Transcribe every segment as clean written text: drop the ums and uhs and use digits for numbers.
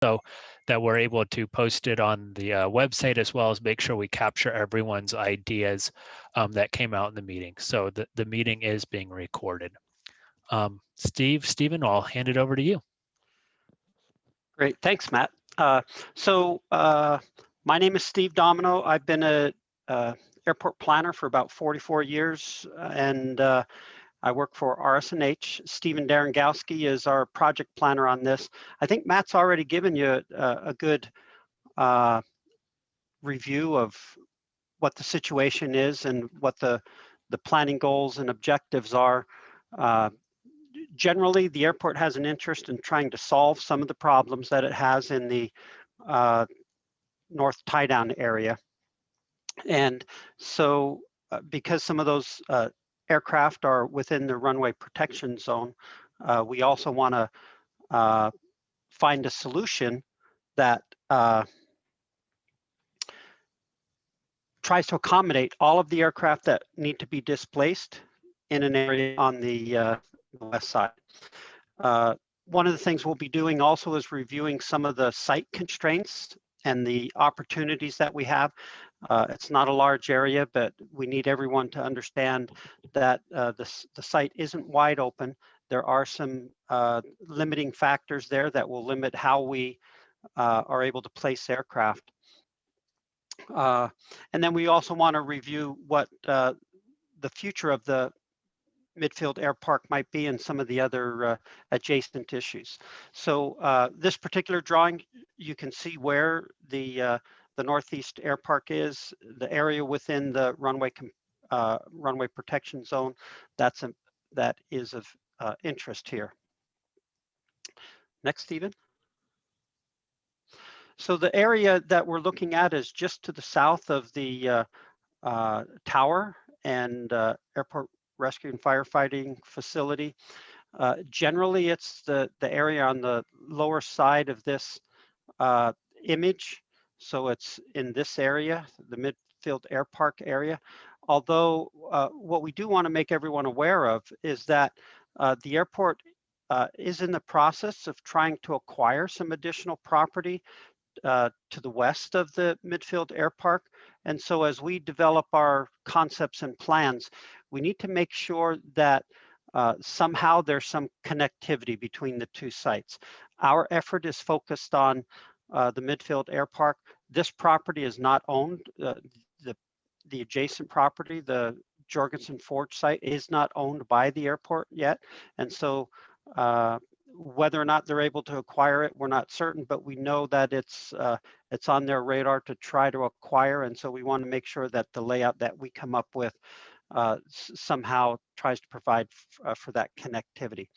so that we're able to post it on the website, as well as make sure we capture everyone's ideas that came out in the meeting. So the meeting is being recorded. Stephen, I'll hand it over to you. Great, thanks, Matt. My name is Steve Domino. I've been a airport planner for about 44 years, and I work for RS&H. Stephen Darengowski is our project planner on this. I think Matt's already given you a good review of what the situation is and what the planning goals and objectives are. Generally, the airport has an interest in trying to solve some of the problems that it has in the north tie-down area. And so because some of those aircraft are within the runway protection zone, we also want to find a solution that tries to accommodate all of the aircraft that need to be displaced in an area on the west side. One of the things we'll be doing also is reviewing some of the site constraints and the opportunities that we have. It's not a large area, but we need everyone to understand that the site isn't wide open. There are some limiting factors there that will limit how we are able to place aircraft. And then we also want to review what the future of the Midfield Air Park might be and some of the other adjacent issues. So this particular drawing, you can see where the Northeast Air Park is, the area within the runway protection zone. That is of interest here. Next, Stephen. So the area that we're looking at is just to the south of the tower and airport rescue and firefighting facility. Generally, it's the area on the lower side of this image. So it's in this area, the Midfield Air Park area. Although what we do want to make everyone aware of is that the airport is in the process of trying to acquire some additional property to the west of the Midfield Air Park. And so as we develop our concepts and plans, we need to make sure that somehow there's some connectivity between the two sites. Our effort is focused on the Midfield Air Park. This property is not owned. The adjacent property, the Jorgensen Forge site, is not owned by the airport yet. And so whether or not they're able to acquire it, we're not certain, but we know that it's on their radar to try to acquire. And so we want to make sure that the layout that we come up with somehow tries to provide for that connectivity.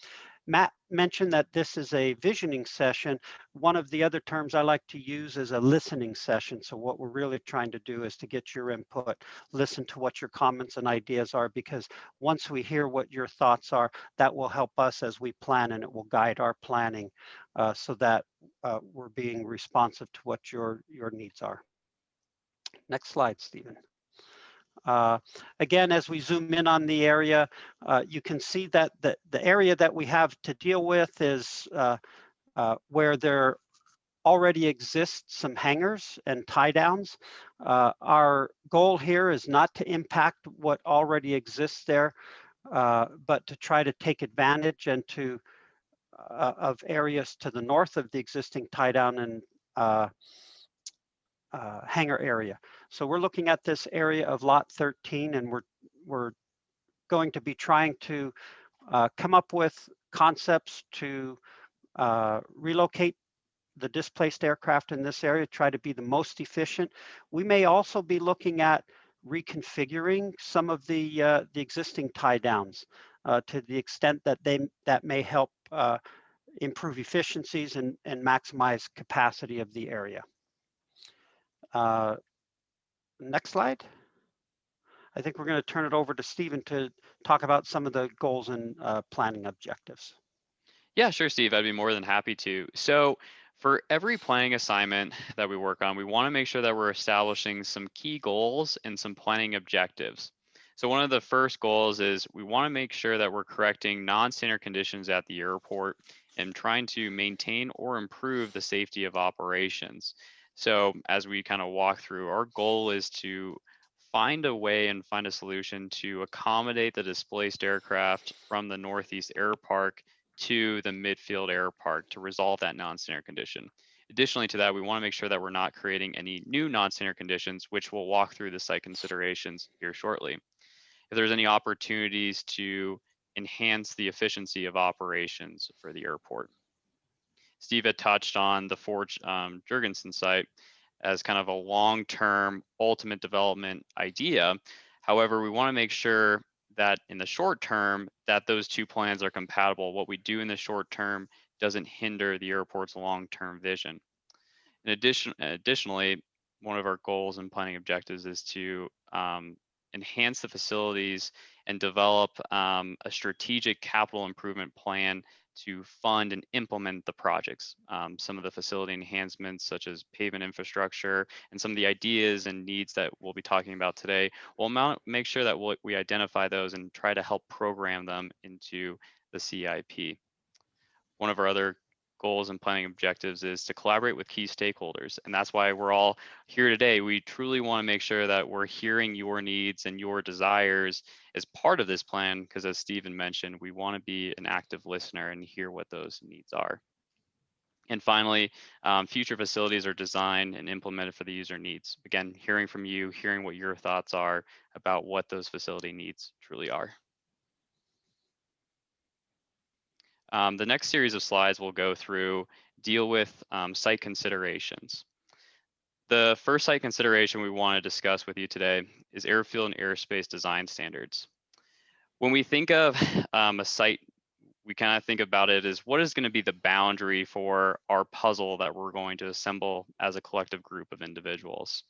Matt mentioned that this is a visioning session. One of the other terms I like to use is a listening session. So what we're really trying to do is to get your input, listen to what your comments and ideas are, because once we hear what your thoughts are, that will help us as we plan, and it will guide our planning so that we're being responsive to what your needs are. Next slide, Stephen. Again, as we zoom in on the area, you can see that the area that we have to deal with is where there already exists some hangars and tie downs. Our goal here is not to impact what already exists there, but to try to take advantage and of areas to the north of the existing tie down and hangar area. So we're looking at this area of lot 13, and we're going to be trying to come up with concepts to relocate the displaced aircraft in this area, try to be the most efficient. We may also be looking at reconfiguring some of the existing tie downs to the extent that that may help improve efficiencies and maximize capacity of the area. Next slide. I think we're going to turn it over to Stephen to talk about some of the goals and planning objectives. Yeah, sure, Steve. I'd be more than happy to. So for every planning assignment that we work on, we want to make sure that we're establishing some key goals and some planning objectives. So one of the first goals is we want to make sure that we're correcting non-standard conditions at the airport and trying to maintain or improve the safety of operations. So as we kind of walk through, our goal is to find a way and find a solution to accommodate the displaced aircraft from the Northeast Air Park to the Midfield Air Park to resolve that non-standard condition. Additionally to that, we want to make sure that we're not creating any new non-standard conditions, which we'll walk through the site considerations here shortly. If there's any opportunities to enhance the efficiency of operations for the airport. Steve had touched on the Forge Jurgensen site as kind of a long-term ultimate development idea. However, we want to make sure that in the short term that those two plans are compatible. What we do in the short term doesn't hinder the airport's long-term vision. Additionally, one of our goals and planning objectives is to enhance the facilities and develop a strategic capital improvement plan to fund and implement the projects. Some of the facility enhancements, such as pavement infrastructure, and some of the ideas and needs that we'll be talking about today, we'll make sure that we identify those and try to help program them into the CIP. One of our other goals and planning objectives is to collaborate with key stakeholders. And that's why we're all here today. We truly want to make sure that we're hearing your needs and your desires as part of this plan, because as Stephen mentioned, we want to be an active listener and hear what those needs are. And finally, future facilities are designed and implemented for the user needs. Again, hearing from you, hearing what your thoughts are about what those facility needs truly are. The next series of slides we'll go through deal with site considerations. The first site consideration we want to discuss with you today is airfield and airspace design standards. When we think of a site, we kind of think about it as what is going to be the boundary for our puzzle that we're going to assemble as a collective group of individuals.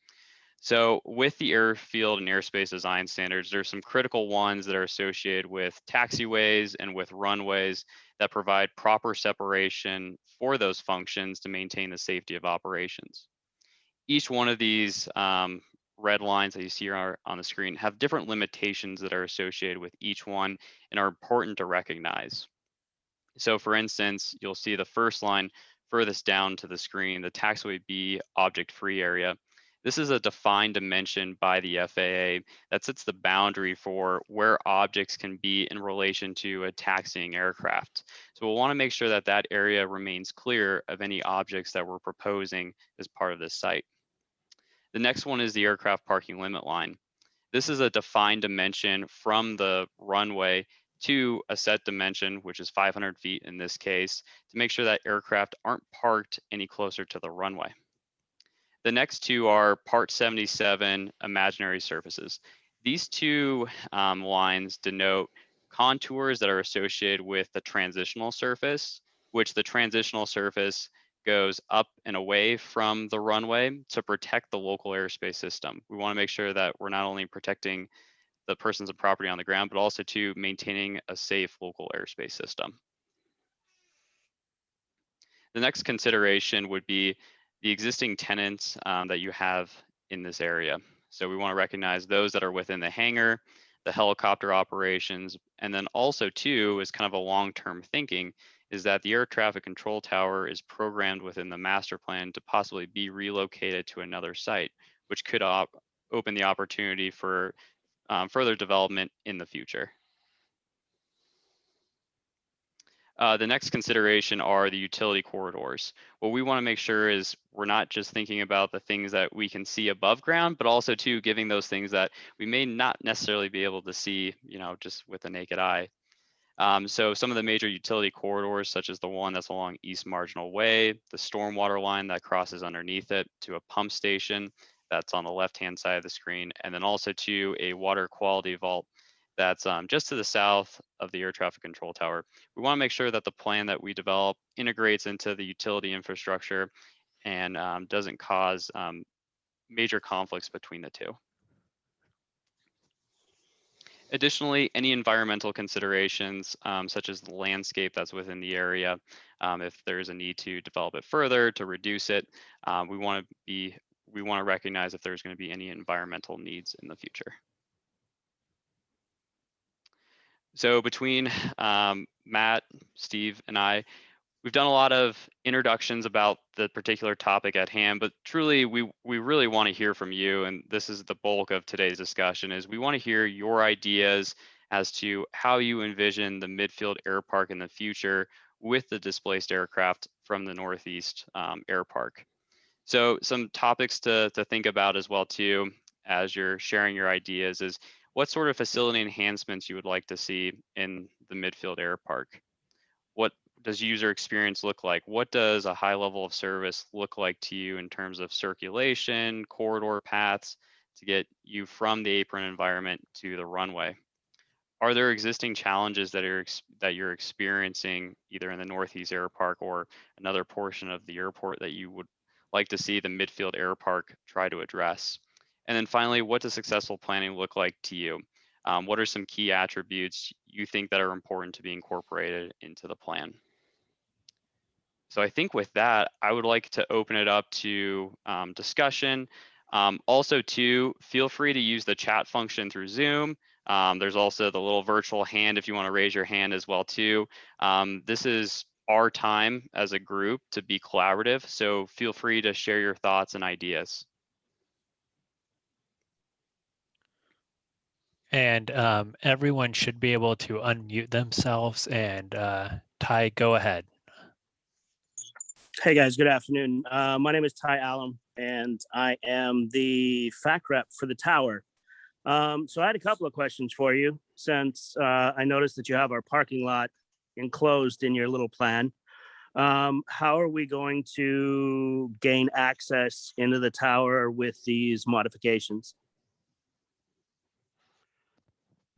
So with the airfield and airspace design standards, there's some critical ones that are associated with taxiways and with runways that provide proper separation for those functions to maintain the safety of operations. Each one of these red lines that you see on the screen have different limitations that are associated with each one and are important to recognize. So for instance, you'll see the first line furthest down to the screen, the taxiway B object-free area. This is a defined dimension by the FAA that sets the boundary for where objects can be in relation to a taxiing aircraft. So we'll want to make sure that that area remains clear of any objects that we're proposing as part of this site. The next one is the aircraft parking limit line. This is a defined dimension from the runway to a set dimension, which is 500 feet in this case, to make sure that aircraft aren't parked any closer to the runway. The next two are Part 77 imaginary surfaces. These two lines denote contours that are associated with the transitional surface, which the transitional surface goes up and away from the runway to protect the local airspace system. We want to make sure that we're not only protecting the persons and property on the ground, but also to maintaining a safe local airspace system. The next consideration would be the existing tenants that you have in this area. So we want to recognize those that are within the hangar, the helicopter operations, and then also too is kind of a long-term thinking is that the air traffic control tower is programmed within the master plan to possibly be relocated to another site, which could open the opportunity for further development in the future. The next consideration are the utility corridors. What we want to make sure is we're not just thinking about the things that we can see above ground, but also too giving those things that we may not necessarily be able to see, just with the naked eye. So some of the major utility corridors, such as the one that's along East Marginal Way, the stormwater line that crosses underneath it to a pump station that's on the left-hand side of the screen, and then also to a water quality vault that's just to the south of the air traffic control tower. We want to make sure that the plan that we develop integrates into the utility infrastructure and doesn't cause major conflicts between the two. Additionally, any environmental considerations, such as the landscape that's within the area, if there's a need to develop it further, to reduce it, we want to recognize if there's going to be any environmental needs in the future. So between Matt, Steve, and I, we've done a lot of introductions about the particular topic at hand, but truly we really want to hear from you. And this is the bulk of today's discussion, is we want to hear your ideas as to how you envision the midfield air park in the future with the displaced aircraft from the Northeast Air Park. So some topics to think about as well too, as you're sharing your ideas, is what sort of facility enhancements you would like to see in the midfield air park. What does user experience look like? What does a high level of service look like to you in terms of circulation, corridor paths to get you from the apron environment to the runway? Are there existing challenges that you're experiencing either in the Northeast Air Park or another portion of the airport that you would like to see the midfield air park try to address? And then finally, what does successful planning look like to you? What are some key attributes you think that are important to be incorporated into the plan? So I think with that, I would like to open it up to discussion. Also too, feel free to use the chat function through Zoom. There's also the little virtual hand if you want to raise your hand as well too. This is our time as a group to be collaborative, so feel free to share your thoughts and ideas. And everyone should be able to unmute themselves. And Ty, go ahead. Hey guys, good afternoon. My name is Ty Allen, and I am the FAC rep for the tower. So I had a couple of questions for you, since I noticed that you have our parking lot enclosed in your little plan. How are we going to gain access into the tower with these modifications?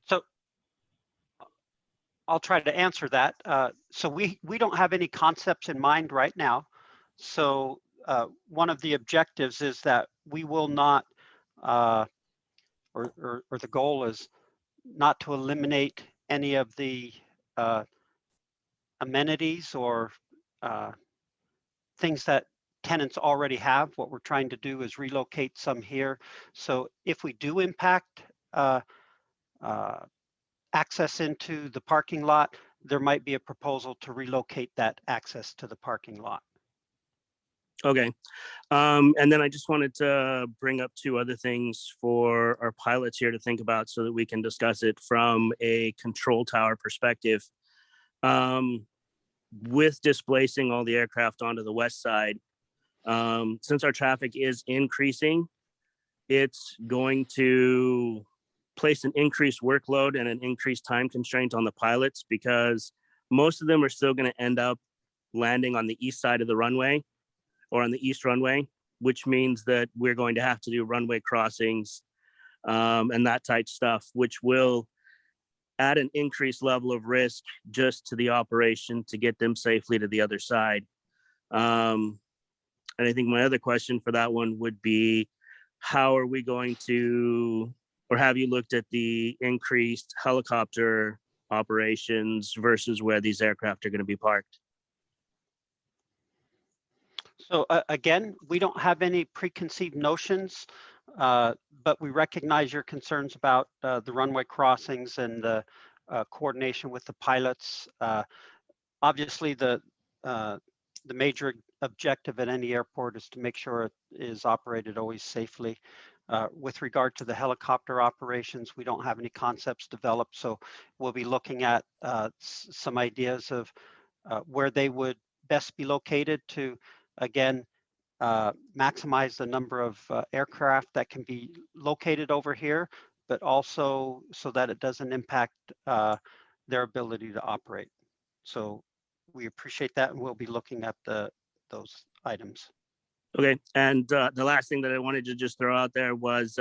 So I'll try to answer that. So we don't have any concepts in mind right now. So one of the objectives is that we will not, or the goal is not to eliminate any of the amenities or things that tenants already have. What we're trying to do is relocate some here. So if we do impact access into the parking lot, there might be a proposal to relocate that access to the parking lot. Okay. And then I just wanted to bring up two other things for our pilots here to think about so that we can discuss it from a control tower perspective. With displacing all the aircraft onto the west side, since our traffic is increasing, it's going to place an increased workload and an increased time constraint on the pilots, because most of them are still going to end up landing on the east side of the runway or on the east runway, which means that we're going to have to do runway crossings and that type stuff, which will add an increased level of risk just to the operation to get them safely to the other side. And I think my other question for that one would be, how are we going to, or have you looked at the increased helicopter operations versus where these aircraft are going to be parked? So again, we don't have any preconceived notions, but we recognize your concerns about the runway crossings and the coordination with the pilots. Obviously, the major objective at any airport is to make sure it is operated always safely. With regard to the helicopter operations, we don't have any concepts developed, so we'll be looking at some ideas of where they would best be located to, again, maximize the number of aircraft that can be located over here, but also so that it doesn't impact their ability to operate. So we appreciate that, and we'll be looking at those items. Okay, and the last thing that I wanted to just throw out there was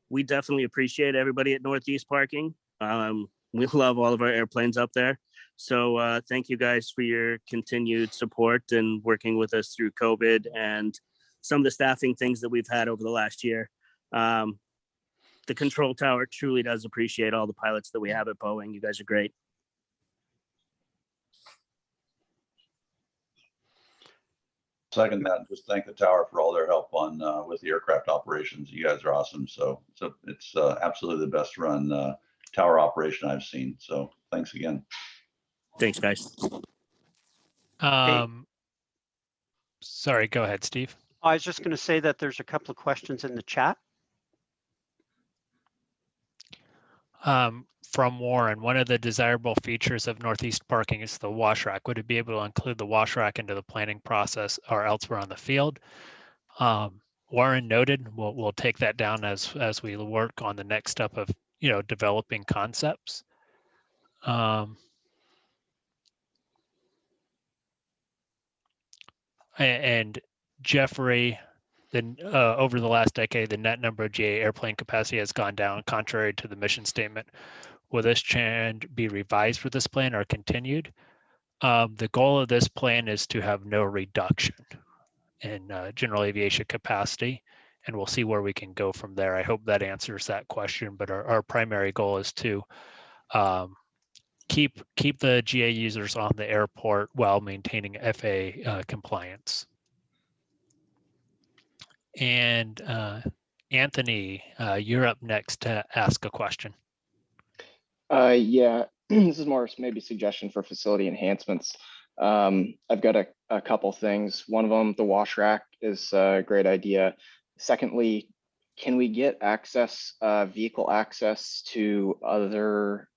we definitely appreciate everybody at Northeast Parking. We love all of our airplanes up there. So thank you guys for your continued support and working with us through COVID and some of the staffing things that we've had over the last year. The control tower truly does appreciate all the pilots that we have at Boeing. You guys are great. Second that, and just thank the tower for all their help on with the aircraft operations. You guys are awesome. So it's absolutely the best run tower operation I've seen. So thanks again. Thanks, guys. Sorry, go ahead, Steve. I was just going to say that there's a couple of questions in the chat. From Warren, one of the desirable features of Northeast parking is the wash rack. Would it be able to include the wash rack into the planning process or elsewhere on the field? Warren noted, we'll take that down as we work on the next step of developing concepts. And Jeffrey, then over the last decade, the net number of GA airplane capacity has gone down, contrary to the mission statement. Will this trend be revised for this plan or continued? The goal of this plan is to have no reduction in general aviation capacity, and we'll see where we can go from there. I hope that answers that question, but our primary goal is to keep the GA users on the airport while maintaining FAA compliance. And Anthony, you're up next to ask a question. Yeah, this is more maybe suggestion for facility enhancements. I've got a couple things. One of them, the wash rack, is a great idea. Secondly, can we get access, vehicle access to other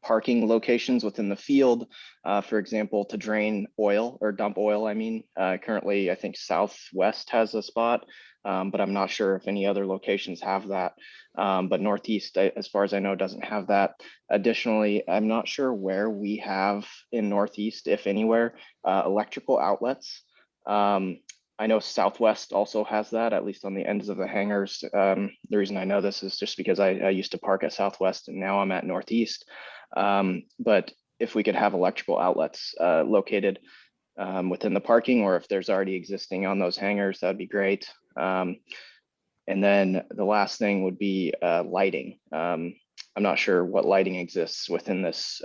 parking locations within the field, for example, to drain oil or dump oil? I mean, currently, I think Southwest has a spot, but I'm not sure if any other locations have that. But Northeast, as far as I know, doesn't have that. Additionally, I'm not sure where we have in Northeast, if anywhere, electrical outlets. I know Southwest also has that, at least on the ends of the hangars. The reason I know this is just because I used to park at Southwest and now I'm at Northeast. But if we could have electrical outlets located within the parking, or if there's already existing on those hangars, that'd be great. And then the last thing would be lighting. I'm not sure what lighting exists within this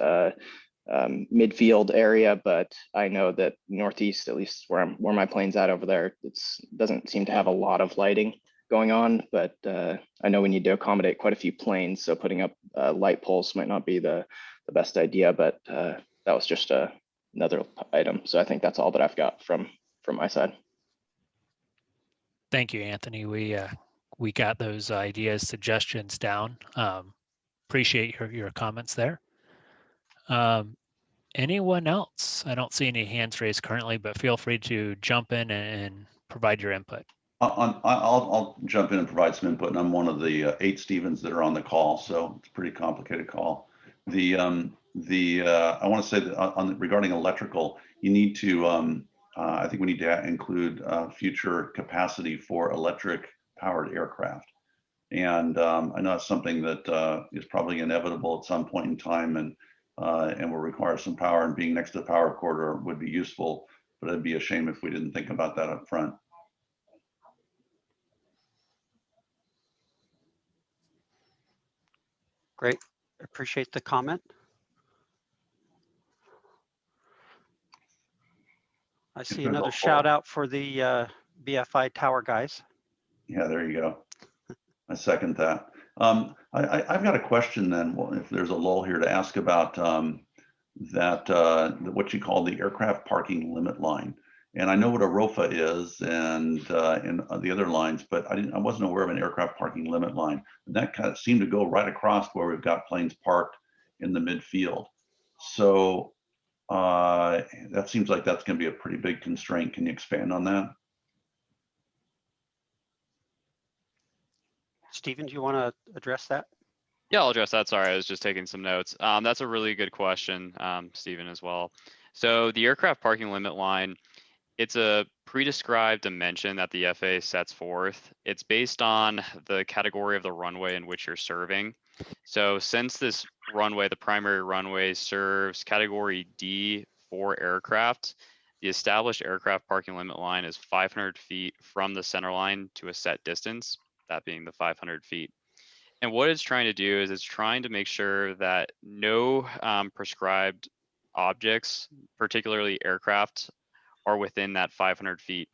midfield area, but I know that Northeast, at least where my plane's at over there, doesn't seem to have a lot of lighting going on, but I know we need to accommodate quite a few planes, so putting up light poles might not be the best idea, but that was just another item. So I think that's all that I've got from my side. Thank you, Anthony. We got those ideas, suggestions down. Appreciate your comments there. Anyone else? I don't see any hands raised currently, but feel free to jump in and provide your input. I'll jump in and provide some input, and I'm one of the 8 Stevens that are on the call, so it's a pretty complicated call. I want to say that regarding electrical, you need to I think we need to include future capacity for electric powered aircraft, and I know it's something that is probably inevitable at some point in time, and will require some power, and being next to the power corridor would be useful, but it'd be a shame if we didn't think about that up front. Great, appreciate the comment. I see another shout out for the BFI tower guys. Yeah, there you go. I second that. I've got a question then, well, if there's a lull here, to ask about what you call the aircraft parking limit line. And I know what a ROFA is and the other lines, but I wasn't aware of an aircraft parking limit line. And that kind of seemed to go right across where we've got planes parked in the midfield. So that seems like that's going to be a pretty big constraint. Can you expand on that? Stephen, do you want to address that? Yeah, I'll address that. Sorry, I was just taking some notes. That's a really good question, Stephen, as well. So the aircraft parking limit line, it's a pre-described dimension that the FAA sets forth. It's based on the category of the runway in which you're serving. So since this runway, the primary runway, serves category D for aircraft, the established aircraft parking limit line is 500 feet from the center line to a set distance, that being the 500 feet. And what it's trying to do is it's trying to make sure that no prescribed objects, particularly aircraft, are within that 500 feet.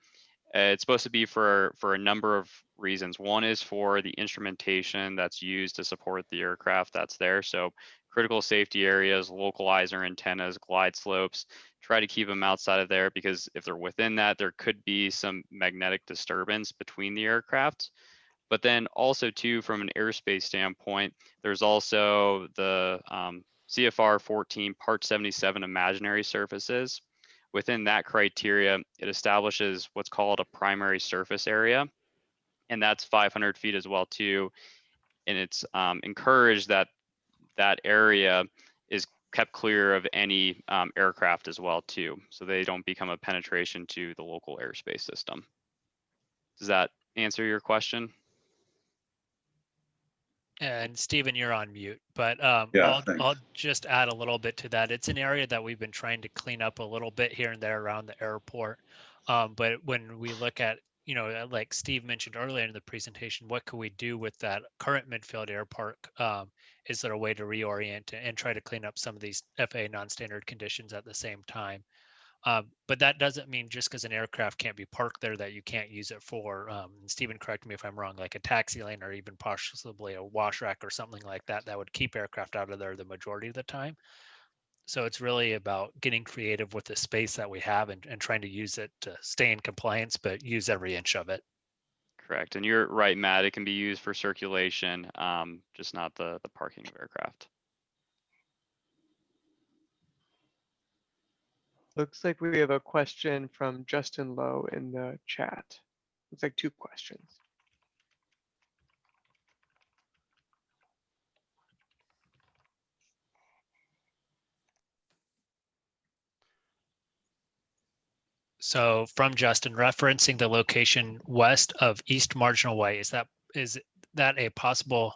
It's supposed to be for a number of reasons. One is for the instrumentation that's used to support the aircraft that's there. So critical safety areas, localizer antennas, glide slopes, try to keep them outside of there, because if they're within that, there could be some magnetic disturbance between the aircraft. But then also too, from an airspace standpoint, there's also the CFR 14 Part 77 imaginary surfaces. Within that criteria, it establishes what's called a primary surface area, and that's 500 feet as well too. And it's encouraged that that area is kept clear of any aircraft as well too, so they don't become a penetration to the local airspace system. Does that answer your question? And Stephen, you're on mute, but Yeah, I'll thanks. just add a little bit to that. It's an area that we've been trying to clean up a little bit here and there around the airport. But when we look at, like Steve mentioned earlier in the presentation, what could we do with that current midfield airport? Is there a way to reorient and try to clean up some of these FAA non-standard conditions at the same time? But that doesn't mean just because an aircraft can't be parked there that you can't use it for, and Stephen, correct me if I'm wrong, like a taxi lane or even possibly a wash rack or something like that, that would keep aircraft out of there the majority of the time. So it's really about getting creative with the space that we have and trying to use it to stay in compliance, but use every inch of it. Correct. And you're right, Matt, it can be used for circulation, just not the parking of aircraft. Looks like we have a question from Justin Lowe in the chat. Looks like 2 questions. So from Justin, referencing the location west of East Marginal Way, is that a possible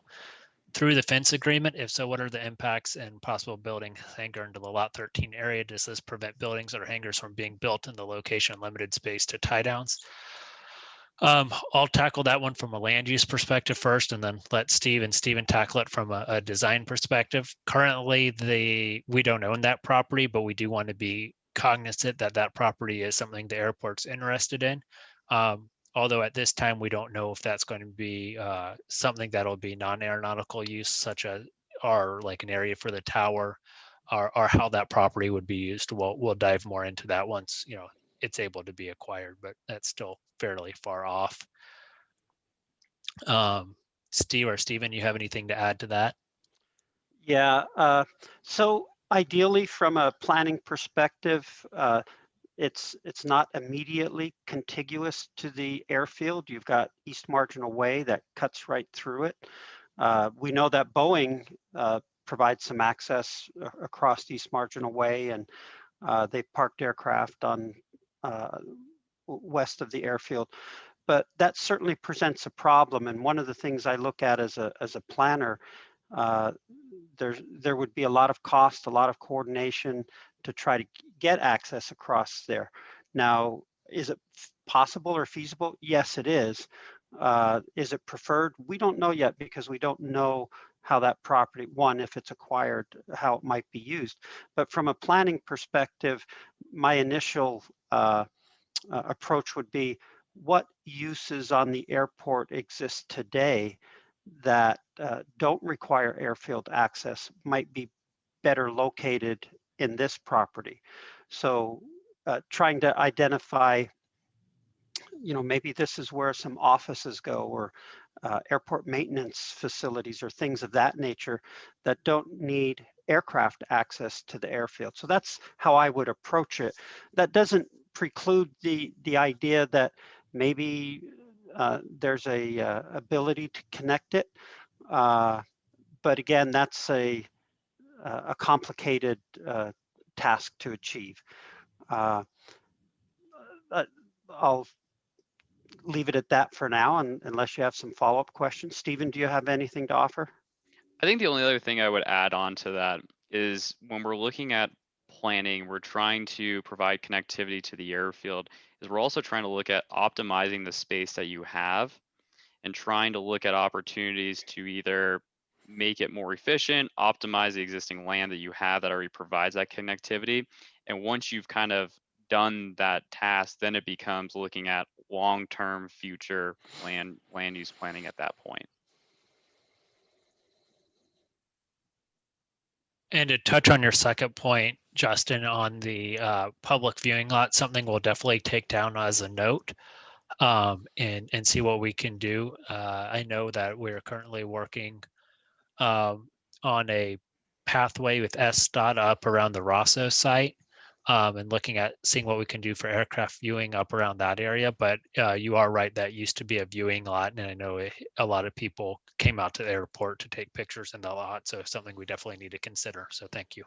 through the fence agreement? If so, what are the impacts and possible building hangar into the Lot 13 area? Does this prevent buildings or hangars from being built in the location, limited space to tie downs? I'll tackle that one from a land use perspective first, and then let Steve and Stephen tackle it from a design perspective. Currently, we don't own that property, but we do want to be cognizant that that property is something the airport's interested in. Although at this time, we don't know if that's going to be something that'll be non-aeronautical use, such as or like an area for the tower, or how that property would be used. We'll dive more into that once it's able to be acquired, but that's still fairly far off. Steve or Stephen, you have anything to add to that? Yeah, so ideally from a planning perspective, it's not immediately contiguous to the airfield. You've got East Marginal Way that cuts right through it. We know that Boeing provides some access across East Marginal Way, and they parked aircraft on west of the airfield. But that certainly presents a problem. And one of the things I look at as a planner, there would be a lot of cost, a lot of coordination to try to get access across there. Now, is it possible or feasible? Yes, it is. Is it preferred? We don't know yet, because we don't know how that property, one, if it's acquired, how it might be used. But from a planning perspective, my initial approach would be, what uses on the airport exist today that don't require airfield access might be better located in this property. So trying to identify, maybe this is where some offices go, or airport maintenance facilities, or things of that nature that don't need aircraft access to the airfield. So that's how I would approach it. That doesn't preclude the idea that maybe there's a ability to connect it, but again, that's a complicated task to achieve. I'll leave it at that for now, unless you have some follow-up questions. Stephen, do you have anything to offer? I think the only other thing I would add on to that is, when we're looking at planning, we're trying to provide connectivity to the airfield, is we're also trying to look at optimizing the space that you have, and trying to look at opportunities to either make it more efficient, optimize the existing land that you have that already provides that connectivity. And once you've kind of done that task, then it becomes looking at long-term future land use planning at that point. And to touch on your second point, Justin, on the public viewing lot, something we'll definitely take down as a note and see what we can do. I know that we're currently working on a pathway with SDOT up around the Rosso site and looking at seeing what we can do for aircraft viewing up around that area. But you are right, that used to be a viewing lot. And I know a lot of people came out to the airport to take pictures in the lot. So something we definitely need to consider. So thank you.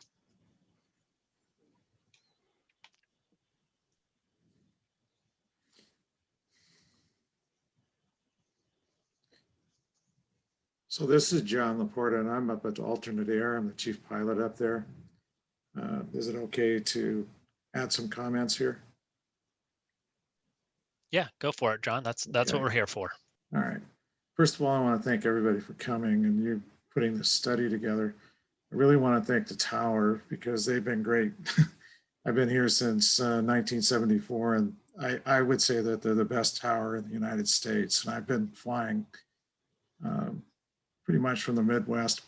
So this is John Laporta, and I'm up at Alternate Air. I'm the chief pilot up there. Is it okay to add some comments here? Yeah, go for it, John. That's Okay. what we're here for. All right. First of all, I want to thank everybody for coming and you putting this study together. I really want to thank the tower because they've been great. I've been here since 1974, and I would say that they're the best tower in the United States. And I've been flying pretty much from the Midwest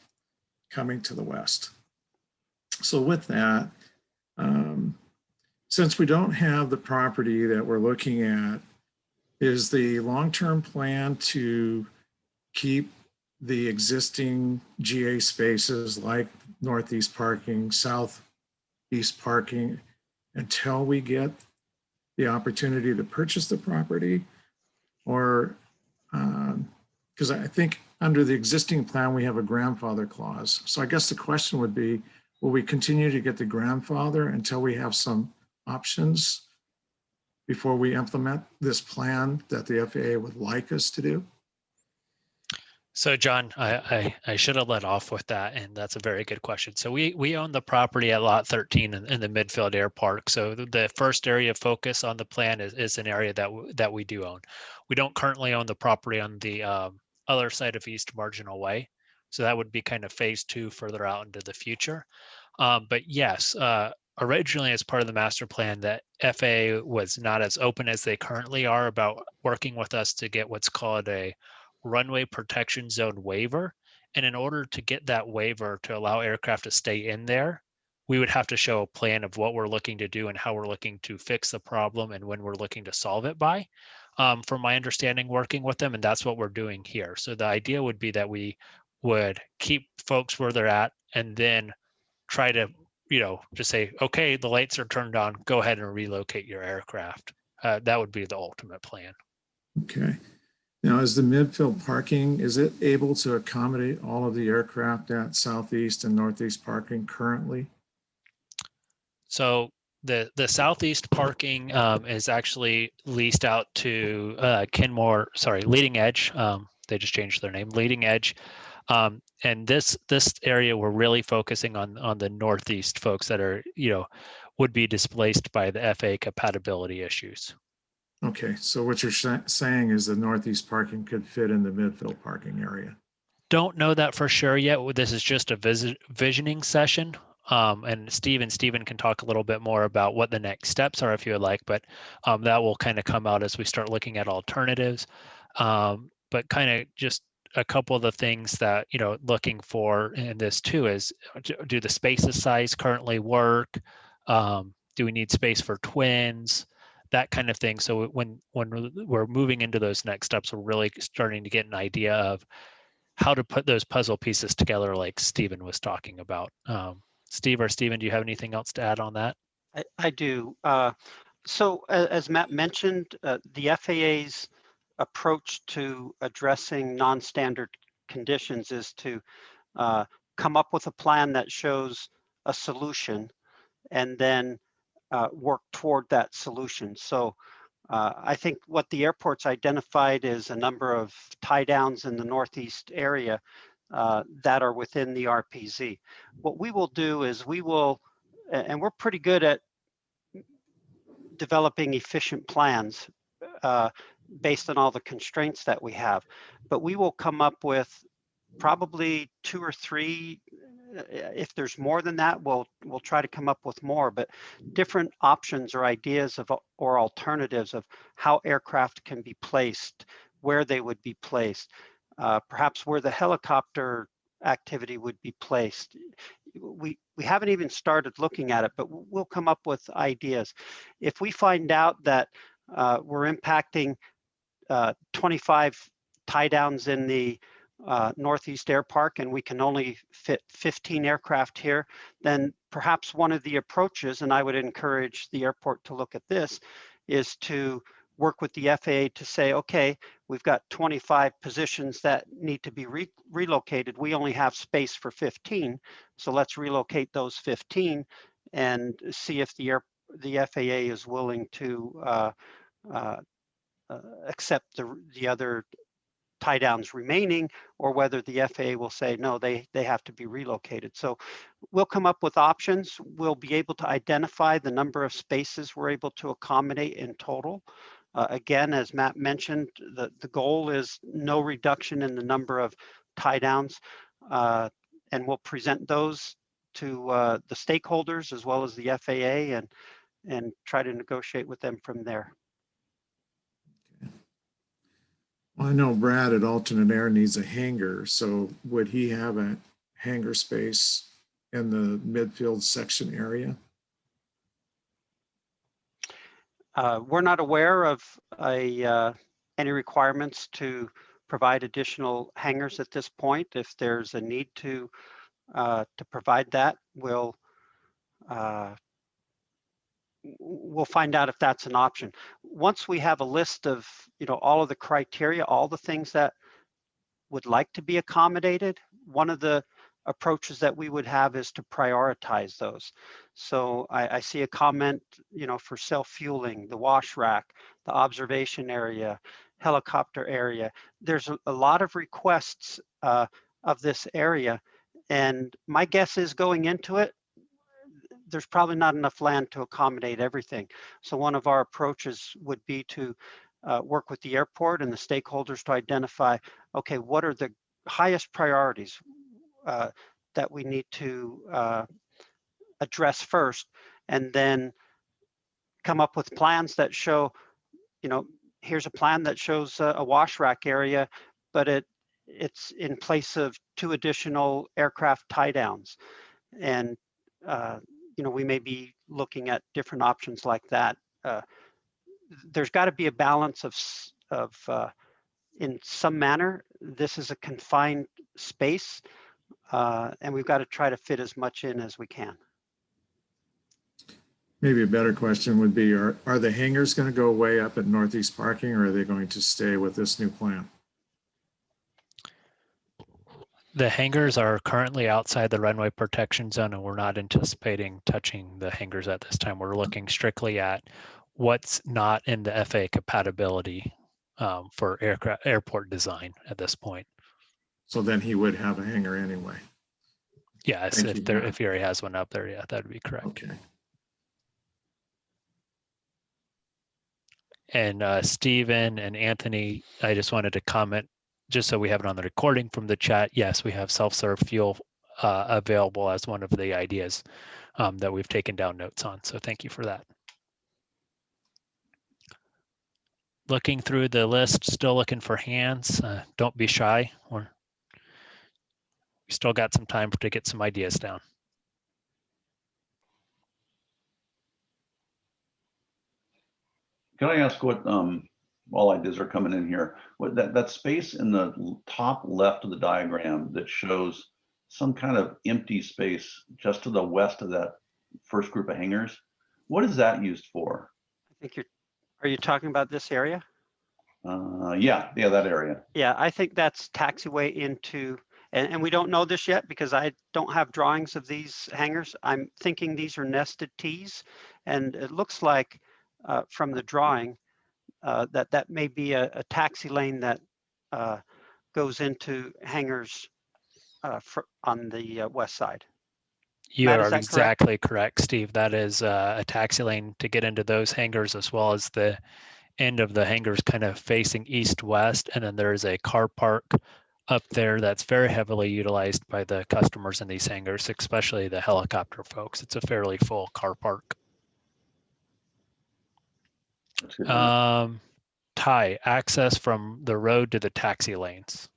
coming to the West. So with that, since we don't have the property that we're looking at, is the long-term plan to keep the existing GA spaces like northeast parking, southeast parking until we get the opportunity to purchase the property? Or, because I think under the existing plan, we have a grandfather clause. So I guess the question would be, will we continue to get the grandfather until we have some options before we implement this plan that the FAA would like us to do? So John, I should have let off with that, and that's a very good question. So we own the property at lot 13 in the Midfield Air Park. So the first area of focus on the plan is an area that we do own. We don't currently own the property on the other side of East Marginal Way. So that would be kind of phase 2 further out into the future. But yes, originally as part of the master plan, that FAA was not as open as they currently are about working with us to get what's called a runway protection zone waiver. And in order to get that waiver to allow aircraft to stay in there, we would have to show a plan of what we're looking to do and how we're looking to fix the problem and when we're looking to solve it by. From my understanding, working with them, and that's what we're doing here. So the idea would be that we would keep folks where they're at and then try to, just say, okay, the lights are turned on, go ahead and relocate your aircraft. That would be the ultimate plan. Okay. Now, is the midfield parking, is it able to accommodate all of the aircraft at southeast and northeast parking currently? So the southeast parking is actually leased out to Leading Edge. They just changed their name, Leading Edge. And this area, we're really focusing on the northeast folks that are, would be displaced by the FAA compatibility issues. Okay, so what you're saying is the northeast parking could fit in the midfield parking area. Don't know that for sure yet. This is just a visioning session. And Stephen can talk a little bit more about what the next steps are if you would like, but that will kind of come out as we start looking at alternatives. But kind of just a couple of the things that, looking for in this too is, do the spaces size currently work? Do we need space for twins? That kind of thing. So when we're moving into those next steps, we're really starting to get an idea of how to put those puzzle pieces together like Stephen was talking about. Steve or Stephen, do you have anything else to add on that? I do. So as Matt mentioned, the FAA's approach to addressing non-standard conditions is to come up with a plan that shows a solution and then work toward that solution. So I think what the airport's identified is a number of tie downs in the Northeast area that are within the RPZ. What we will do is and we're pretty good at developing efficient plans based on all the constraints that we have, but we will come up with probably 2 or 3. If there's more than that, we'll try to come up with more, but different options or ideas or alternatives of how aircraft can be placed, where they would be placed, perhaps where the helicopter activity would be placed. we haven't even started looking at it, but we'll come up with ideas. If we find out that we're impacting 25 tie downs in the Northeast Air Park and we can only fit 15 aircraft here, then perhaps one of the approaches, and I would encourage the airport to look at this, is to work with the FAA to say, okay, we've got 25 positions that need to be relocated. We only have space for 15, so let's relocate those 15 and see if the FAA is willing to accept the other tie downs remaining, or whether the FAA will say, no, they have to be relocated. So we'll come up with options. We'll be able to identify the number of spaces we're able to accommodate in total. Again, as Matt mentioned, the goal is no reduction in the number of tie downs, and we'll present those to the stakeholders as well as the FAA and try to negotiate with them from there. Well, I know Brad at Alternate Air needs a hangar, so would he have a hangar space in the midfield section area? We're not aware of any requirements to provide additional hangars at this point. If there's a need to provide that, we'll find out if that's an option. Once we have a list of, all of the criteria, all the things that would like to be accommodated, one of the approaches that we would have is to prioritize those. So I see a comment, for self-fueling, the wash rack, the observation area, helicopter area. There's a lot of requests of this area. And my guess is going into it, there's probably not enough land to accommodate everything. So one of our approaches would be to work with the airport and the stakeholders to identify, okay, what are the highest priorities that we need to address first, and then come up with plans that show, here's a plan that shows a wash rack area, but it's in place of 2 additional aircraft tie downs. And we may be looking at different options like that. There's got to be a balance of in some manner, this is a confined space, and we've got to try to fit as much in as we can. Maybe a better question would be, are the hangars going to go way up at Northeast Parking, or are they going to stay with this new plan? The hangars are currently outside the runway protection zone, and we're not anticipating touching the hangars at this time. We're looking strictly at what's not in the FAA compatibility for airport design at this point. So then he would have a hangar anyway. Yes, if he already has one up there, yeah, that would be correct. Okay. And Stephen and Anthony, I just wanted to comment, just so we have it on the recording from the chat. Yes, we have self-serve fuel available as one of the ideas that we've taken down notes on. So thank you for that. Looking through the list, still looking for hands. Don't be shy. We still got some time to get some ideas down. Can I ask what, all ideas are coming in here, what that space in the top left of the diagram that shows some kind of empty space just to the west of that first group of hangars, what is that used for? I think are you talking about this area? Yeah, that area. Yeah, I think that's taxiway into, and we don't know this yet because I don't have drawings of these hangars. I'm thinking these are nested T's, and it looks like from the drawing that may be a taxi lane that goes into hangars on the west side. You Matt, is are that exactly correct, Steve. That is a taxi lane to get into those hangars, as well as the end of the hangars kind of facing east-west. And then there's a car park up there that's very heavily utilized by the customers in these hangars, especially the helicopter folks. It's a fairly full car park. Ty, access from the road to the taxi lanes.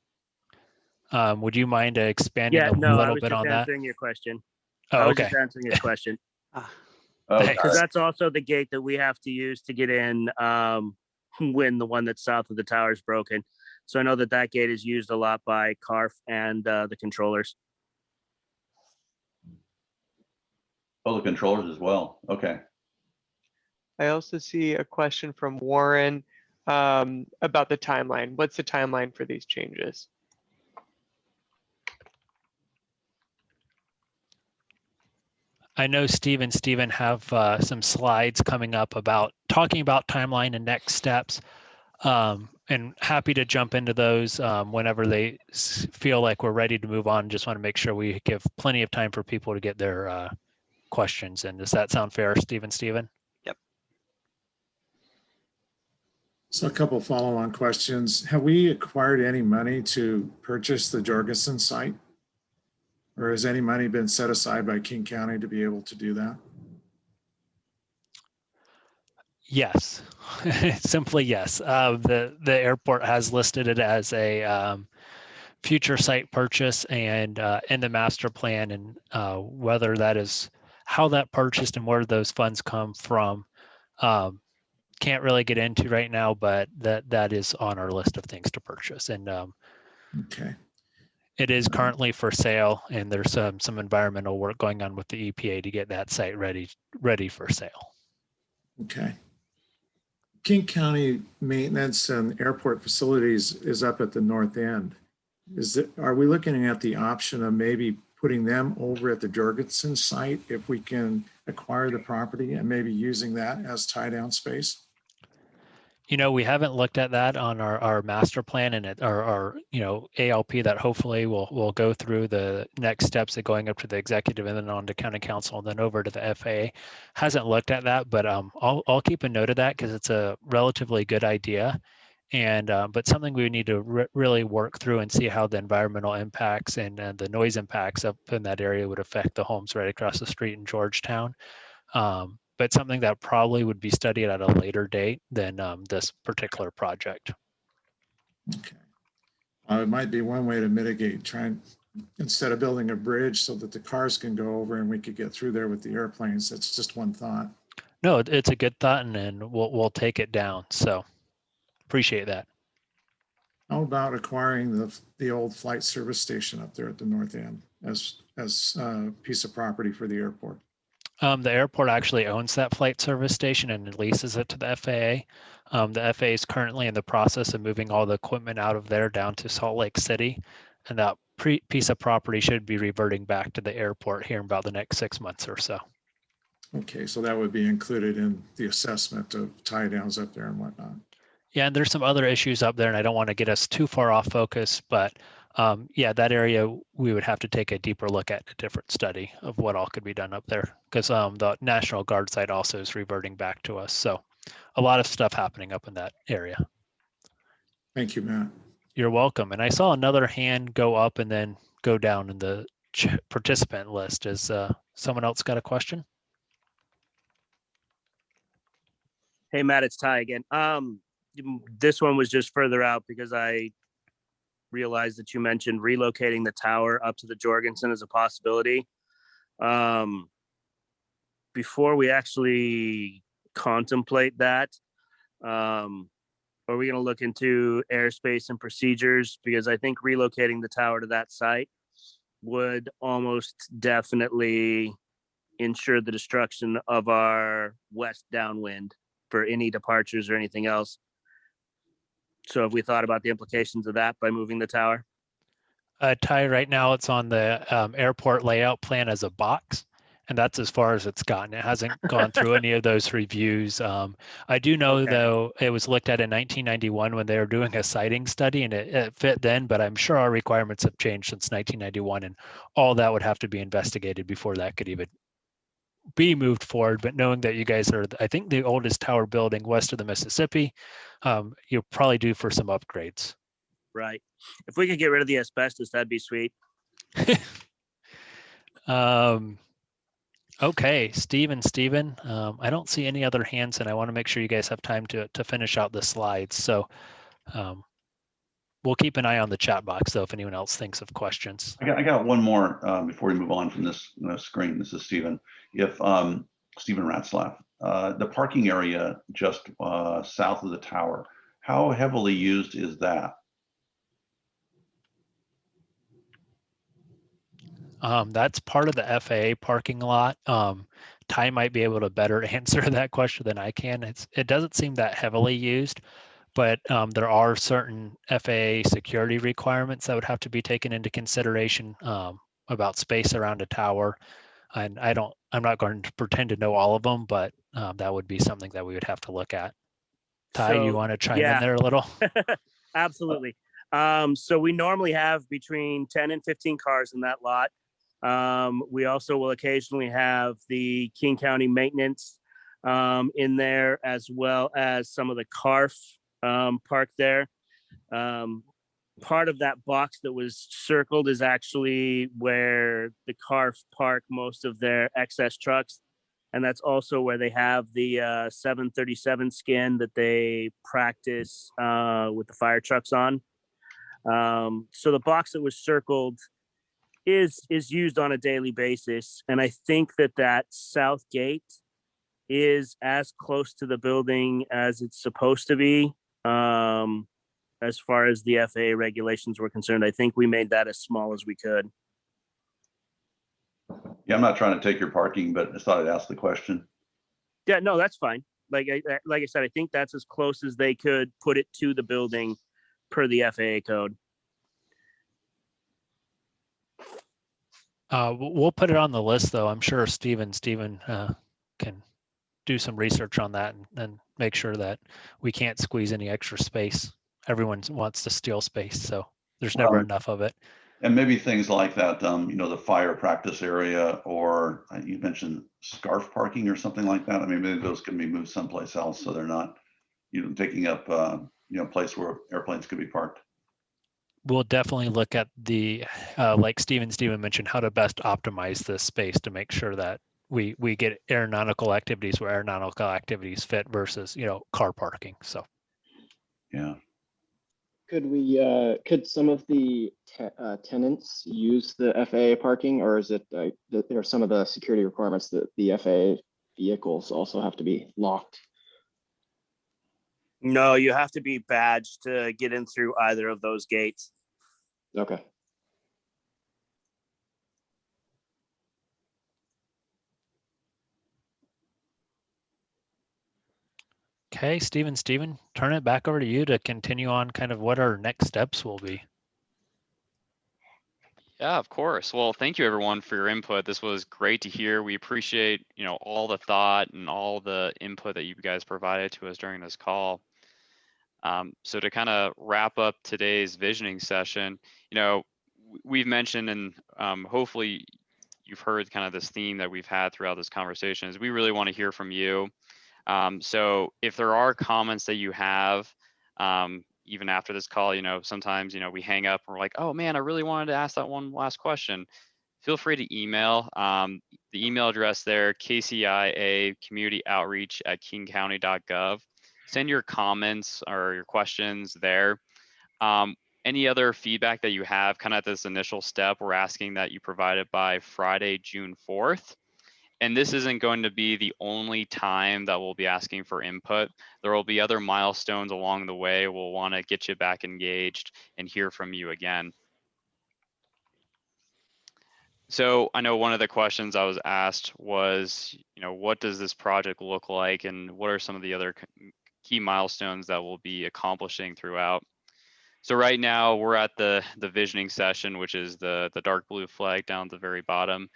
Would you mind expanding a little bit on that? Answering your question. Oh, I was okay. just answering his question. Ah, Oh, Thanks. Because that's also the gate that we have to use to get in when the one that's south of the tower is broken. So I know that that gate is used a lot by CARF and the controllers. oh, the controllers as well. Okay. I also see a question from Warren about the timeline. What's the timeline for these changes? I know Steve and Steven have some slides coming up about talking about timeline and next steps. And happy to jump into those whenever they feel like we're ready to move on. Just want to make sure we give plenty of time for people to get their questions in. Does that sound fair, Steve and Steven? So a couple follow-on questions. Have we acquired any money to purchase the Jorgensen site? Or has any money been set aside by King County to be able to do that? Yes, simply yes. The airport has listed it as a future site purchase and in the master plan, and whether that is how that purchased and where those funds come from, can't really get into right now, but that is on our list of things to purchase. And Okay. it is currently for sale, and there's some environmental work going on with the EPA to get that site ready for sale. Okay. King County Maintenance and Airport Facilities is up at the north end. Are we looking at the option of maybe putting them over at the Jorgensen site if we can acquire the property and maybe using that as tie down space? You know, we haven't looked at that on our master plan and our ALP that hopefully will go through the next steps of going up to the executive and then on to county council and then over to the FAA. Hasn't looked at that, but I'll keep a note of that because it's a relatively good idea, and but something we need to really work through and see how the environmental impacts and the noise impacts up in that area would affect the homes right across the street in Georgetown. But something that probably would be studied at a later date than this particular project. Okay. It might be one way to mitigate, instead of building a bridge so that the cars can go over and we could get through there with the airplanes. That's just one thought. No, it's a good thought, and we'll take it down. So appreciate that. How about acquiring the old flight service station up there at the north end as a piece of property for the airport? The airport actually owns that flight service station and leases it to the FAA. The FAA is currently in the process of moving all the equipment out of there down to Salt Lake City, and that piece of property should be reverting back to the airport here in about the next 6 months or so. Okay, so that would be included in the assessment of tie downs up there and whatnot. Yeah, and there's some other issues up there, and I don't want to get us too far off focus, but yeah, that area we would have to take a deeper look at a different study of what all could be done up there, because the National Guard site also is reverting back to us. So a lot of stuff happening up in that area. Thank you, Matt. You're welcome. And I saw another hand go up and then go down in the participant list. Is someone else got a question? Hey, Matt, it's Ty again. This one was just further out because I realized that you mentioned relocating the tower up to the Jorgensen as a possibility. Before we actually contemplate that, are we going to look into airspace and procedures? Because I think relocating the tower to that site would almost definitely ensure the destruction of our west downwind for any departures or anything else. So have we thought about the implications of that by moving the tower? Ty, right now it's on the airport layout plan as a box, and that's as far as it's gotten. It hasn't gone through any of those reviews. I do know, Okay. though, it was looked at in 1991 when they were doing a siting study, and it fit then, but I'm sure our requirements have changed since 1991, and all that would have to be investigated before that could even be moved forward. But knowing that you guys are, I think, the oldest tower building west of the Mississippi, you'll probably due for some upgrades. Right. If we could get rid of the asbestos, that'd be sweet. Okay, Steven, I don't see any other hands, and I want to make sure you guys have time to finish out the slides. So we'll keep an eye on the chat box though, if anyone else thinks of questions. I got one more before we move on from this screen. This is Stephen. If Stephen Ratzlaff, the parking area just south of the tower, how heavily used is that? That's part of the FAA parking lot. Ty might be able to better answer that question than I can. It doesn't seem that heavily used, but there are certain FAA security requirements that would have to be taken into consideration about space around a tower. And I'm not going to pretend to know all of them, but that would be something that we would have to look at. Ty, you So, want to chime yeah. in there a little? Absolutely. So we normally have between 10 and 15 cars in that lot. We also will occasionally have the King County maintenance in there, as well as some of the CARF parked there. Part of that box that was circled is actually where the CARF park most of their excess trucks. And that's also where they have the 737 skin that they practice with the fire trucks on. So the box that was circled is used on a daily basis, and I think that south gate is as close to the building as it's supposed to be. As far as the FAA regulations were concerned, I think we made that as small as we could. Yeah, I'm not trying to take your parking, but I just thought I'd ask the question. Yeah, no, that's fine. Like I said, I think that's as close as they could put it to the building per the FAA code. We'll put it on the list, though. I'm sure Stephen can do some research on that and make sure that we can't squeeze any extra space. Everyone wants to steal space, so there's never enough of it. And maybe things like that, the fire practice area, or you mentioned scarf parking or something like that. I mean, maybe those can be moved someplace else so they're not, taking up, place where airplanes could be parked. We'll definitely look at the, like Stephen mentioned, how to best optimize this space to make sure that we get aeronautical activities where aeronautical activities fit versus, car parking. So. Yeah. Could some of the tenants use the FAA parking, or is it there are some of the security requirements that the FAA vehicles also have to be locked? No, you have to be badged to get in through either of those gates. Okay. Okay, Stephen, turn it back over to you to continue on kind of what our next steps will be. Yeah, of course. Well, thank you everyone for your input. This was great to hear. We appreciate, all the thought and all the input that you guys provided to us during this call. So to kind of wrap up today's visioning session, we've mentioned, and hopefully you've heard kind of this theme that we've had throughout this conversation, is we really want to hear from you. So if there are comments that you have, even after this call, sometimes, we hang up and we're like, oh man, I really wanted to ask that one last question. Feel free to email. The email address there, KCIA community outreach at kingcounty.gov. Send your comments or your questions there. Any other feedback that you have kind of at this initial step, we're asking that you provide it by Friday, June 4th. And this isn't going to be the only time that we'll be asking for input. There will be other milestones along the way. We'll want to get you back engaged and hear from you again. So I know one of the questions I was asked was, what does this project look like and what are some of the other key milestones that we'll be accomplishing throughout? So right now we're at the visioning session, which is the dark blue flag down at the very bottom.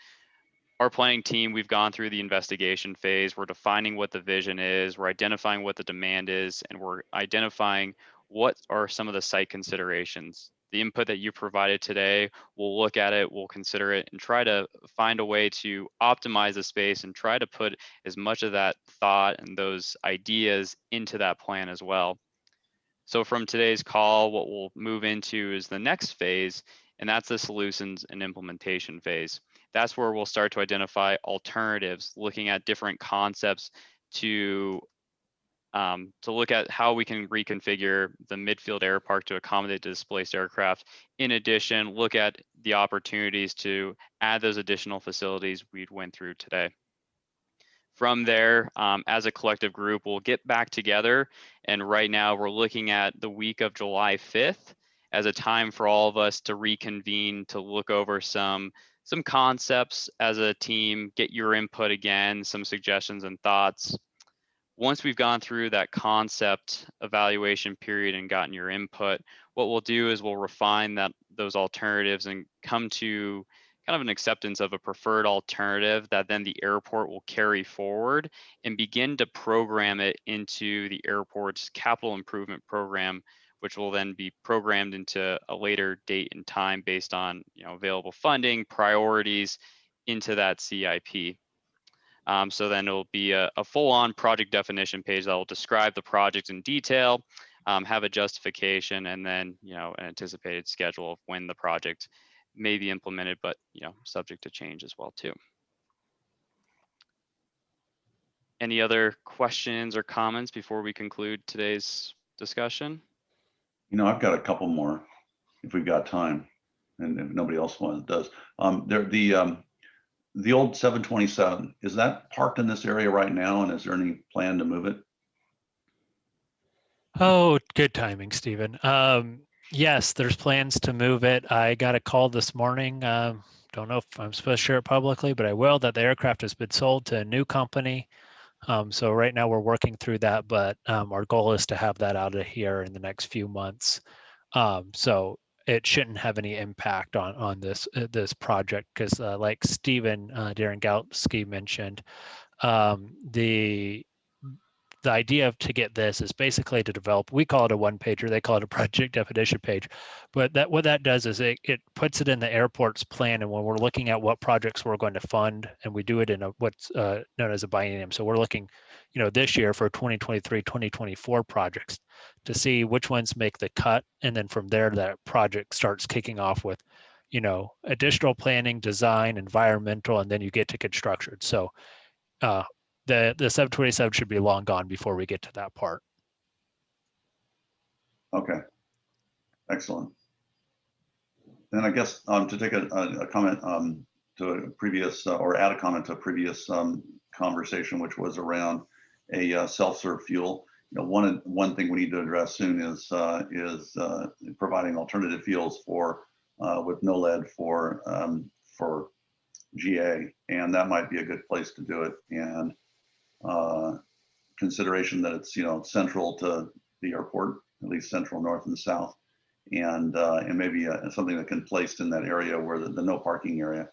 Our planning team, we've gone through the investigation phase. We're defining what the vision is. We're identifying what the demand is, and we're identifying what are some of the site considerations. The input that you provided today, we'll look at it, we'll consider it, and try to find a way to optimize the space and try to put as much of that thought and those ideas into that plan as well. So from today's call, what we'll move into is the next phase, and that's the solutions and implementation phase. That's where we'll start to identify alternatives, looking at different concepts to to look at how we can reconfigure the midfield air park to accommodate the displaced aircraft. In addition, look at the opportunities to add those additional facilities we went through today. From there, as a collective group, we'll get back together. And right now we're looking at the week of July 5th as a time for all of us to reconvene, to look over some concepts as a team, get your input again, some suggestions and thoughts. Once we've gone through that concept evaluation period and gotten your input, what we'll do is we'll refine those alternatives and come to kind of an acceptance of a preferred alternative that then the airport will carry forward and begin to program it into the airport's capital improvement program, which will then be programmed into a later date and time based on available funding, priorities into that CIP. So then it'll be a full-on project definition page that will describe the project in detail, have a justification, and then an anticipated schedule of when the project may be implemented, but subject to change as well too. Any other questions or comments before we conclude today's discussion? I've got a couple more if we've got time, and if nobody else does. The old 727, is that parked in this area right now, and is there any plan to move it? Oh, good timing, Stephen. Yes, there's plans to move it. I got a call this morning. Don't know if I'm supposed to share it publicly, but I will, that the aircraft has been sold to a new company. So right now we're working through that, but our goal is to have that out of here in the next few months. So it shouldn't have any impact on this project, because like Stephen Darengowski mentioned, the idea to get this is basically to develop, we call it a one pager, they call it a project definition page, but what that does is it puts it in the airport's plan. And when we're looking at what projects we're going to fund, and we do it in what's known as a biennium. So we're looking, this year for 2023, 2024 projects to see which ones make the cut. And then from there, that project starts kicking off with, additional planning, design, environmental, and then you get to construction. So the 727 should be long gone before we get to that part. Okay, excellent. And I guess to take a comment to a previous, or add a comment to a previous conversation, which was around a self-serve fuel. One thing we need to address soon is providing alternative fuels with no lead for GA, and that might be a good place to do it. And consideration that it's central to the airport, at least central, north, and south, and maybe something that can be placed in that area where the no parking area.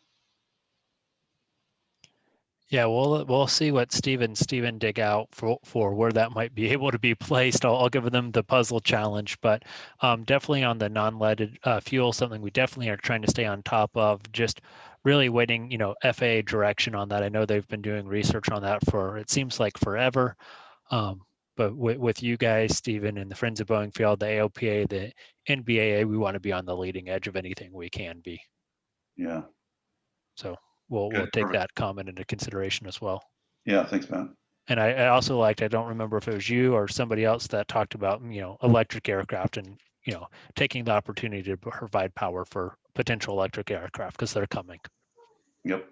Yeah, we'll see what Stephen dig out for where that might be able to be placed. I'll give them the puzzle challenge, but definitely on the non-leaded fuel, something we definitely are trying to stay on top of. Just really waiting, FAA direction on that. I know they've been doing research on that for, it seems like, forever. But with you guys, Stephen, and the Friends of Boeing Field, the AOPA, the NBAA, we want to be on the leading edge of anything we can be. Yeah. So we'll take that comment into consideration as well. Yeah, thanks, Matt. And I also liked, I don't remember if it was you or somebody else that talked about, electric aircraft and, taking the opportunity to provide power for potential electric aircraft, because they're coming. Yep.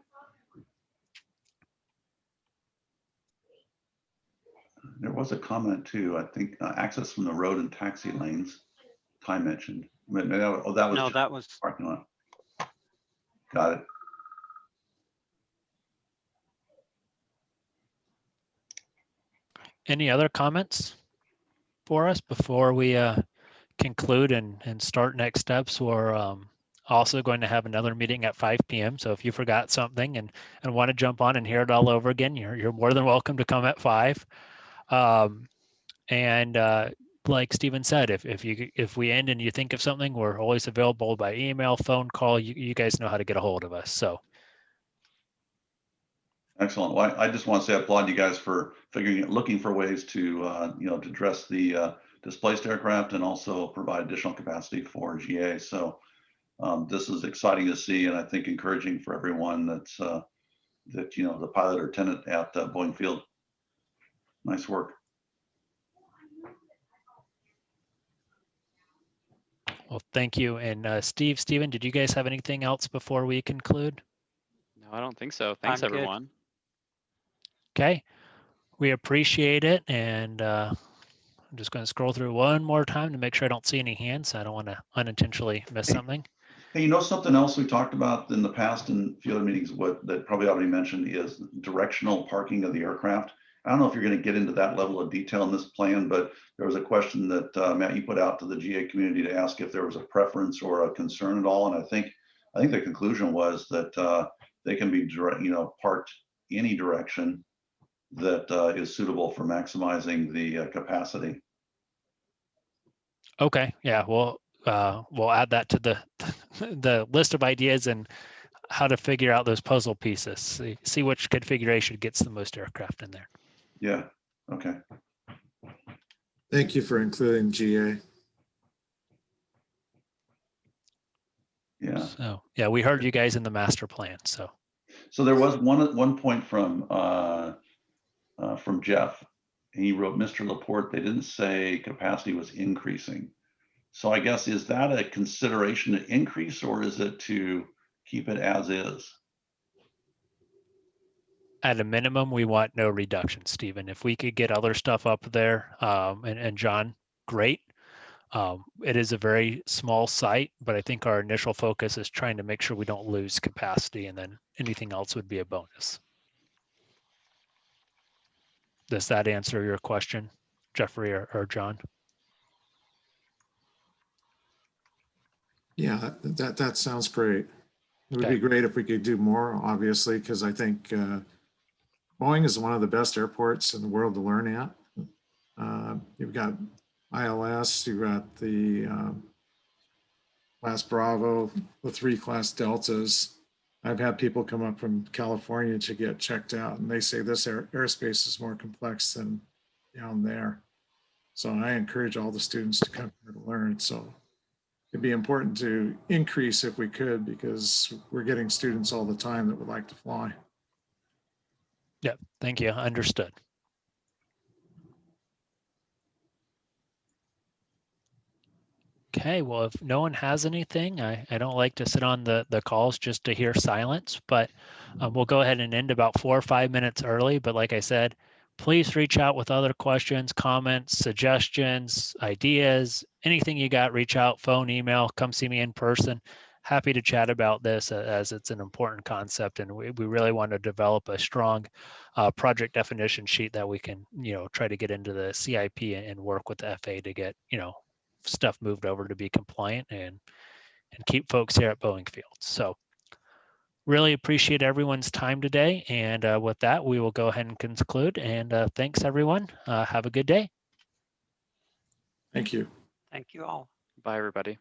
There was a comment too, I think, access from the road and taxi lanes. Ty mentioned. That was parking lot. Got it. Any other comments for us before we conclude and start next steps? We're also going to have another meeting at 5 p.m. So if you forgot something and want to jump on and hear it all over again, you're more than welcome to come at 5. Like Stephen said, if we end and you think of something, we're always available by email, phone call. You guys know how to get a hold of us. So. Excellent. Well, I just want to say I applaud you guys for looking for ways to to address the displaced aircraft and also provide additional capacity for GA. So this is exciting to see, and I think encouraging for everyone that's the pilot or tenant at Boeing Field. Nice work. Well, thank you. And Steven, did you guys have anything else before we conclude? No, I don't think so. Thanks, I'm good. everyone. Okay, we appreciate it. And I'm just going to scroll through one more time to make sure I don't see any hands. I don't want to unintentionally miss something. Hey, you know, something else we talked about in the past in a few other meetings, what that probably already mentioned is directional parking of the aircraft. I don't know if you're going to get into that level of detail in this plan, but there was a question that Matt, you put out to the GA community to ask if there was a preference or a concern at all. And I think the conclusion was that they can be parked any direction that is suitable for maximizing the capacity. Okay, yeah, we'll add that to the the list of ideas and how to figure out those puzzle pieces. See which configuration gets the most aircraft in there. Yeah. Okay. Thank you for including GA. Yeah. So yeah, we heard you guys in the master plan. So there was one point from Jeff. He wrote, Mr. Laporte, they didn't say capacity was increasing. So I guess, is that a consideration to increase, or is it to keep it as is? at a minimum, we want no reduction, Stephen. If we could get other stuff up there, and John, great. It is a very small site, but I think our initial focus is trying to make sure we don't lose capacity, and then anything else would be a bonus. Does that answer your question, Jeffrey or John? Yeah, that sounds great. It would Okay. be great if we could do more, obviously, because I think Boeing is one of the best airports in the world to learn at. You've got ILS, you've got the Class Bravo, the 3 Class Deltas. I've had people come up from California to get checked out, and they say this airspace is more complex than down there. So I encourage all the students to come here to learn. So it'd be important to increase if we could, because we're getting students all the time that would like to fly. Yep. Thank you. Understood. Okay, well, if no one has anything, I don't like to sit on the calls just to hear silence, but we'll go ahead and end about 4 or 5 minutes early. But like I said, please reach out with other questions, comments, suggestions, ideas, anything you got, reach out, phone, email, come see me in person. Happy to chat about this as it's an important concept, and we really want to develop a strong project definition sheet that we can, try to get into the CIP and work with the FAA to get, stuff moved over to be compliant and keep folks here at Boeing Field. So really appreciate everyone's time today. And with that, we will go ahead and conclude. And thanks, everyone. Have a good day. Thank you. Thank you all. Bye, everybody.